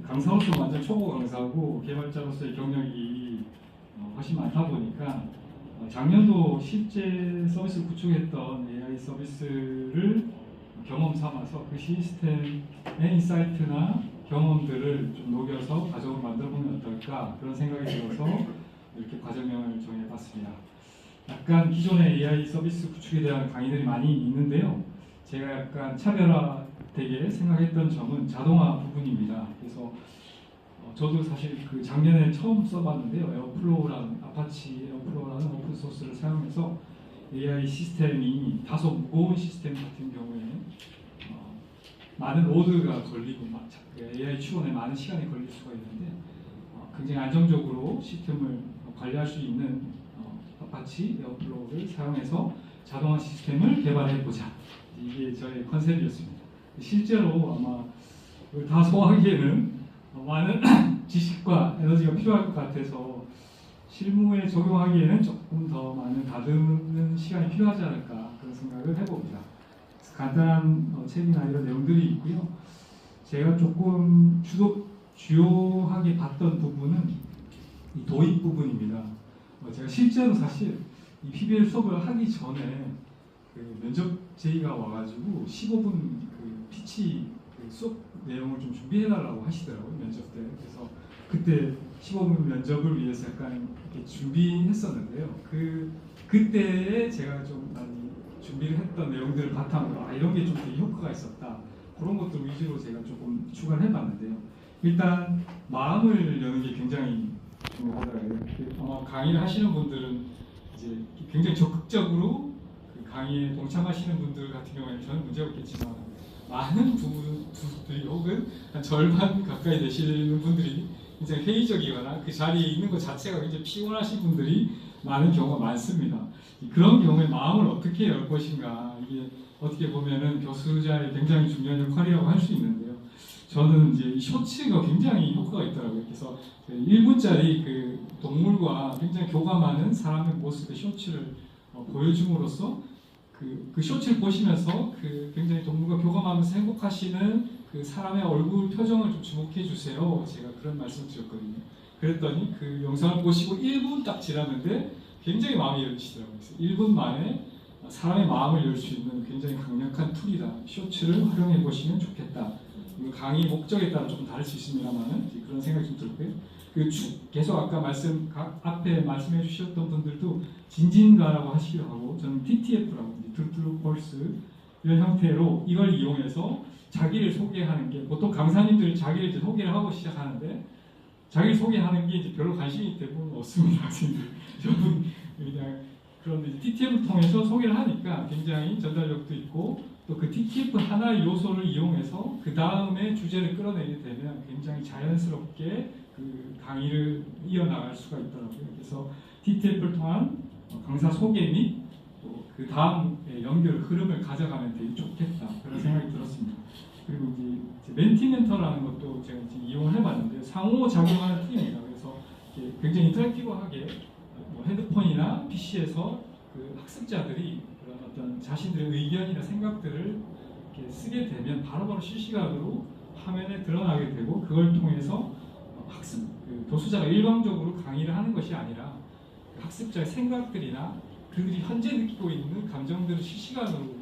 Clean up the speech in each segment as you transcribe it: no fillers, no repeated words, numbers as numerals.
강사로서 완전 초보 강사고 개발자로서의 경력이 훨씬 많다 보니까 작년도 실제 서비스를 구축했던 AI 서비스를 경험 삼아서 그 시스템의 인사이트나 경험들을 좀 녹여서 과정을 만들어 보면 어떨까 그런 생각이 들어서 이렇게 과정명을 정해봤습니다. 약간 기존의 AI 서비스 구축에 대한 강의들이 많이 있는데요. 제가 약간 차별화되게 생각했던 점은 자동화 부분입니다. 그래서 저도 사실 그 작년에 처음 써봤는데요. 에어플로우라는 아파치 에어플로우라는 오픈 소스를 사용해서 AI 시스템이 다소 무거운 시스템 같은 경우에 많은 로드가 걸리고 AI 추론에 많은 시간이 걸릴 수가 있는데 굉장히 안정적으로 시스템을 관리할 수 있는 아파치 에어플로우를 사용해서 자동화 시스템을 개발해보자. 이게 저의 컨셉이었습니다. 실제로 아마 이걸 다 소화하기에는 많은 지식과 에너지가 필요할 것 같아서 실무에 적용하기에는 조금 더 많은 다듬는 시간이 필요하지 않을까 그런 생각을 해봅니다. 간단한 책이나 이런 내용들이 있고요. 제가 조금 주요하게 봤던 부분은 이 도입 부분입니다. 제가 실제로 사실 이 PBL 수업을 하기 전에 그 면접 제의가 와가지고 15분 그 피치 그 수업 내용을 좀 준비해달라고 하시더라고요, 면접 때. 그래서 그때 15분 면접을 위해서 약간 이렇게 준비했었는데요. 그때에 제가 좀 많이 준비를 했던 내용들을 바탕으로 이런 게 좀 되게 효과가 있었다. 그런 것들 위주로 제가 조금 추가를 해봤는데요. 일단 마음을 여는 게 굉장히 중요하더라고요. 아마 강의를 하시는 분들은 이제 굉장히 적극적으로 그 강의에 동참하시는 분들 같은 경우에는 저는 문제가 없겠지만 많은 분들이 혹은 한 절반 가까이 되시는 분들이 굉장히 회의적이거나 그 자리에 있는 것 자체가 굉장히 피곤하신 분들이 많은 경우가 많습니다. 그런 경우에 마음을 어떻게 열 것인가, 이게 어떻게 보면은 교수자의 굉장히 중요한 역할이라고 할 수 있는데요. 저는 이제 이 쇼츠가 굉장히 효과가 있더라고요. 그래서 1분짜리 그 동물과 굉장히 교감하는 사람의 모습의 쇼츠를 보여줌으로써 그 쇼츠를 보시면서 그 굉장히 동물과 교감하면서 행복하시는 그 사람의 얼굴 표정을 좀 주목해 주세요. 제가 그런 말씀을 드렸거든요. 그랬더니 그 영상을 보시고 1분 딱 지났는데 굉장히 마음이 열리시더라고요. 그래서 1분 만에 사람의 마음을 열 수 있는 굉장히 강력한 툴이다. 쇼츠를 활용해 보시면 좋겠다. 강의 목적에 따라 조금 다를 수 있습니다만은 그런 생각이 좀 들고요. 계속 아까 앞에 말씀해 주셨던 분들도 진진가라고 하시기도 하고, 저는 TTF라고 트루 폴스 이런 형태로 이걸 이용해서 자기를 소개하는 게, 보통 강사님들이 자기를 이제 소개를 하고 시작하는데 자기를 소개하는 게 이제 별로 관심이 대부분 없습니다. 학생들. 저는 그냥 그런데 TTF를 통해서 소개를 하니까 굉장히 전달력도 있고, 또 그 TTF 하나의 요소를 이용해서 그 다음에 주제를 끌어내게 되면 굉장히 자연스럽게 그 강의를 이어나갈 수가 있더라고요. 그래서 TTF를 통한 강사 소개 및 또 그 다음에 연결 흐름을 가져가면 되게 좋겠다 그런 생각이 들었습니다. 그리고 이제 멘티 멘터라는 것도 제가 이제 이용을 해봤는데 상호작용하는 툴입니다. 그래서 굉장히 인터랙티브하게 핸드폰이나 PC에서 그 학습자들이 그런 어떤 자신들의 의견이나 생각들을 이렇게 쓰게 되면 바로바로 실시간으로 화면에 드러나게 되고, 그걸 통해서 그 교수자가 일방적으로 강의를 하는 것이 아니라 그 학습자의 생각들이나 그들이 현재 느끼고 있는 감정들을 실시간으로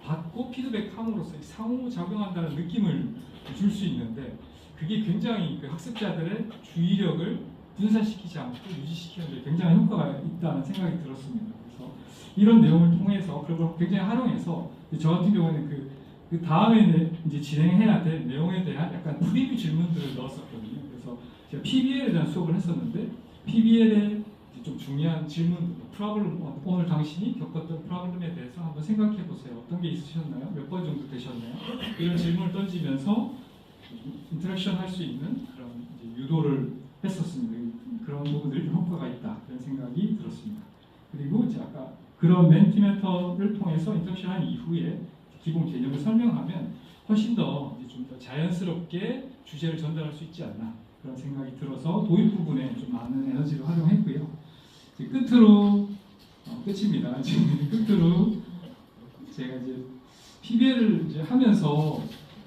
받고 피드백함으로써 상호작용한다는 느낌을 줄 수 있는데, 그게 굉장히 그 학습자들의 주의력을 분산시키지 않고 유지시키는 데 굉장히 효과가 있다는 생각이 들었습니다. 그래서 이런 내용을 통해서 그걸 굉장히 활용해서 저 같은 경우에는 그 다음에 이제 진행해야 될 내용에 대한 약간 프리뷰 질문들을 넣었었거든요. 그래서 제가 PBL에 대한 수업을 했었는데 PBL에 좀 중요한 질문, 프로블럼, 오늘 당신이 겪었던 프로블럼에 대해서 한번 생각해 보세요. 어떤 게 있으셨나요? 몇 번 정도 되셨나요? 이런 질문을 던지면서 인터랙션 할 수 있는 그런 이제 유도를 했었습니다. 그런 부분들이 효과가 있다 그런 생각이 들었습니다. 그리고 이제 아까 그런 멘티멘터를 통해서 인터랙션한 이후에 기본 개념을 설명하면 훨씬 더 좀 더 자연스럽게 주제를 전달할 수 있지 않나 그런 생각이 들어서 도입 부분에 좀 많은 에너지를 활용했고요. 이제 끝으로 끝입니다. 끝으로 제가 이제 PBL을 이제 하면서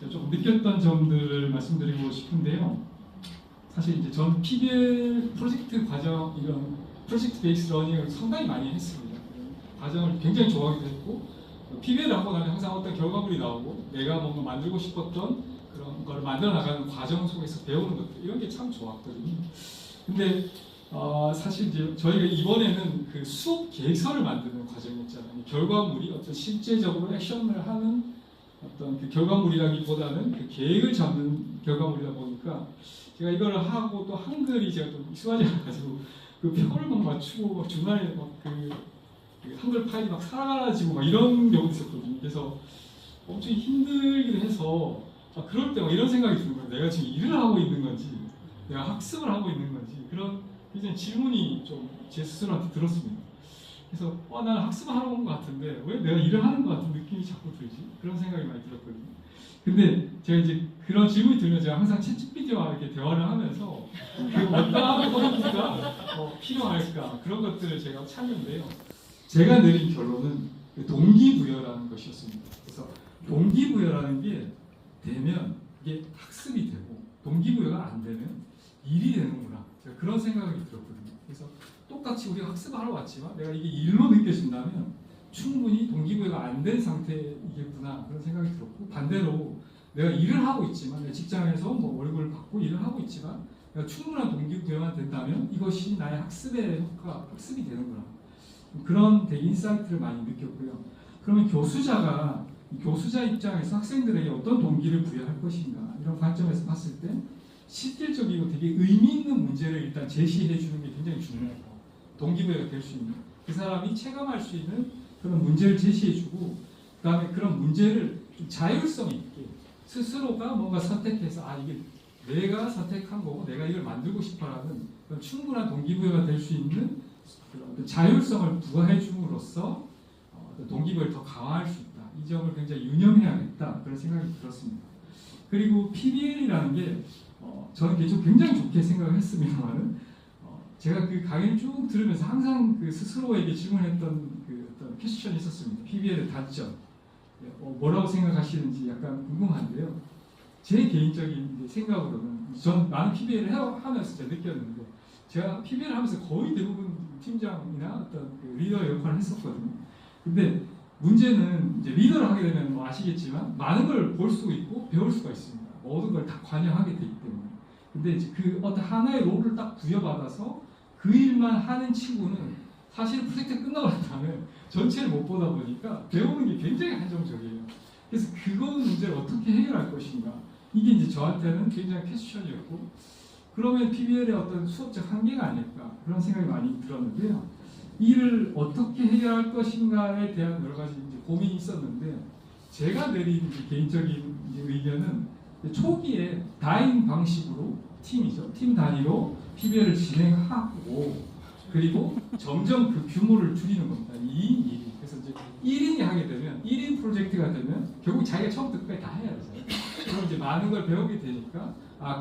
제가 조금 느꼈던 점들을 말씀드리고 싶은데요. 사실 이제 전 PBL 프로젝트 과정 이런 프로젝트 베이스 러닝을 상당히 많이 했습니다. 과정을 굉장히 좋아하기도 했고 PBL을 하고 나면 항상 어떤 결과물이 나오고 내가 뭔가 만들고 싶었던 그런 걸 만들어 나가는 과정 속에서 배우는 것들 이런 게 참 좋았거든요. 근데 사실 이제 저희가 이번에는 그 수업 계획서를 만드는 과정이었잖아요. 결과물이 어떤 실제적으로 액션을 하는 어떤 그 결과물이라기보다는 그 계획을 잡는 결과물이다 보니까 제가 이걸 하고 또 한글이 제가 좀 익숙하지 않아가지고 그 표를 막 맞추고 막 중간에 막그 한글 파일이 막 사라지고 막 이런 경우도 있었거든요. 그래서 엄청 힘들기도 해서 그럴 때 막 이런 생각이 드는 거예요. 내가 지금 일을 하고 있는 건지 내가 학습을 하고 있는 건지 그런 굉장히 질문이 좀 제 스스로한테 들었습니다. 그래서 나는 학습을 하러 온 것 같은데 왜 내가 일을 하는 것 같은 느낌이 자꾸 들지? 그런 생각이 많이 들었거든요. 근데 제가 이제 그런 질문이 들면 제가 항상 챗GPT와 이렇게 대화를 하면서 그 어떤 포인트가 필요할까 그런 것들을 제가 찾는데요. 제가 내린 결론은 동기부여라는 것이었습니다. 그래서 동기부여라는 게 되면 이게 학습이 되고 동기부여가 안 되면 일이 되는구나. 제가 그런 생각이 들었거든요. 그래서 똑같이 우리가 학습하러 왔지만 내가 이게 일로 느껴진다면 충분히 동기부여가 안 된 상태이겠구나 그런 생각이 들었고 반대로 내가 일을 하고 있지만 내 직장에서 뭐 월급을 받고 일을 하고 있지만 내가 충분한 동기부여만 된다면 이것이 나의 학습의 효과, 학습이 되는구나 그런 되게 인사이트를 많이 느꼈고요. 그러면 교수자 입장에서 학생들에게 어떤 동기를 부여할 것인가 이런 관점에서 봤을 때 실질적이고 되게 의미 있는 문제를 일단 제시해 주는 게 굉장히 중요해요. 동기부여가 될 수 있는 그 사람이 체감할 수 있는 그런 문제를 제시해주고 그 다음에 그런 문제를 좀 자율성 있게 스스로가 뭔가 선택해서 이게 내가 선택한 거고 내가 이걸 만들고 싶어라는 그런 충분한 동기부여가 될 수 있는 그런 자율성을 부과해 줌으로써 동기부여를 더 강화할 수 있다. 이 점을 굉장히 유념해야겠다 그런 생각이 들었습니다. 그리고 PBL이라는 게 저는 개인적으로 굉장히 좋게 생각을 했습니다만은 제가 그 강의를 쭉 들으면서 항상 그 스스로에게 질문했던 그 어떤 퀘스천이 있었습니다. PBL의 단점 뭐라고 생각하시는지 약간 궁금한데요. 제 개인적인 생각으로는 전 많은 PBL을 하면서 제가 느꼈는데 제가 PBL을 하면서 거의 대부분 팀장이나 어떤 그 리더 역할을 했었거든요. 근데 문제는 이제 리더를 하게 되면 뭐 아시겠지만 많은 걸 볼 수 있고 배울 수가 있습니다. 모든 걸 다 관여하게 되기 때문에. 근데 이제 그 어떤 하나의 롤을 딱 부여받아서 그 일만 하는 친구는 사실 프로젝트 끝나고 난 다음에 전체를 못 보다 보니까 배우는 게 굉장히 한정적이에요. 그래서 그거 문제를 어떻게 해결할 것인가 이게 이제 저한테는 굉장히 퀘스천이었고 그러면 PBL의 어떤 수업적 한계가 아닐까 그런 생각이 많이 들었는데요. 이를 어떻게 해결할 것인가에 대한 여러 가지 이제 고민이 있었는데 제가 내린 개인적인 의견은 초기에 다인 방식으로 팀 단위로 PBL을 진행하고 그리고 점점 그 규모를 줄이는 겁니다. 2인 1인. 그래서 이제 1인이 하게 되면 1인 프로젝트가 되면 결국 자기가 처음부터 끝까지 다 해야 되잖아요. 그럼 이제 많은 걸 배우게 되니까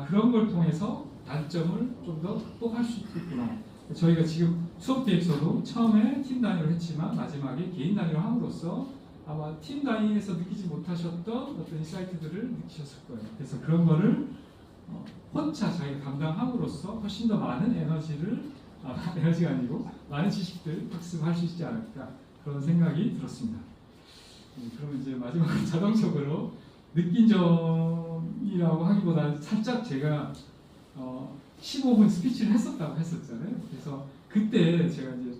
그런 걸 통해서 단점을 좀 더 극복할 수 있겠구나. 저희가 지금 수업 계획서도 처음에 팀 단위로 했지만 마지막에 개인 단위로 함으로써 아마 팀 단위에서 느끼지 못하셨던 어떤 인사이트들을 느끼셨을 거예요. 그래서 그런 거를 혼자 자기가 감당함으로써 훨씬 더 많은 에너지가 아니고 많은 지식들 학습할 수 있지 않을까 그런 생각이 들었습니다. 그러면 이제 마지막으로 자동적으로 느낀 점이라고 하기보다는 살짝 제가 15분 스피치를 했었다고 했었잖아요. 그래서 그때 제가 이제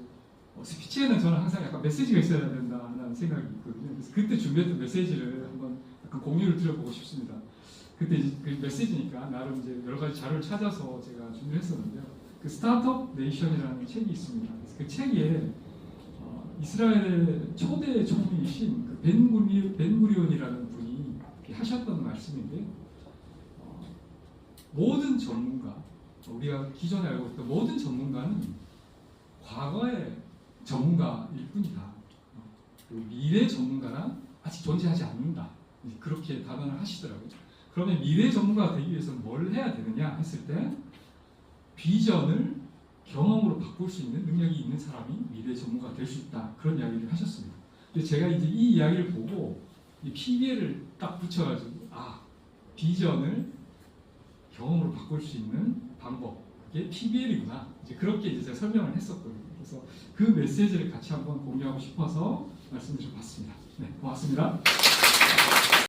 스피치에는 저는 항상 약간 메시지가 있어야 된다는 생각이 있거든요. 그래서 그때 준비했던 메시지를 한번 약간 공유를 드려보고 싶습니다. 그때 이제 그 메시지니까 나름 이제 여러 가지 자료를 찾아서 제가 준비를 했었는데요. 그 스타트업 네이션이라는 책이 있습니다. 그래서 그 책에 이스라엘의 초대 총리이신 그 벤구리온이라는 분이 하셨던 말씀인데요. 모든 전문가, 우리가 기존에 알고 있던 모든 전문가는 과거의 전문가일 뿐이다. 미래 전문가는 아직 존재하지 않는다. 그렇게 단언을 하시더라고요. 그러면 미래 전문가가 되기 위해서는 뭘 해야 되느냐 했을 때 비전을 경험으로 바꿀 수 있는 능력이 있는 사람이 미래 전문가가 될 수 있다. 그런 이야기를 하셨습니다. 근데 제가 이제 이 이야기를 보고 이 PBL을 딱 붙여가지고 비전을 경험으로 바꿀 수 있는 방법, 그게 PBL이구나. 이제 그렇게 이제 제가 설명을 했었거든요. 그래서 그 메시지를 같이 한번 공유하고 싶어서 말씀을 좀 받습니다. 네, 고맙습니다.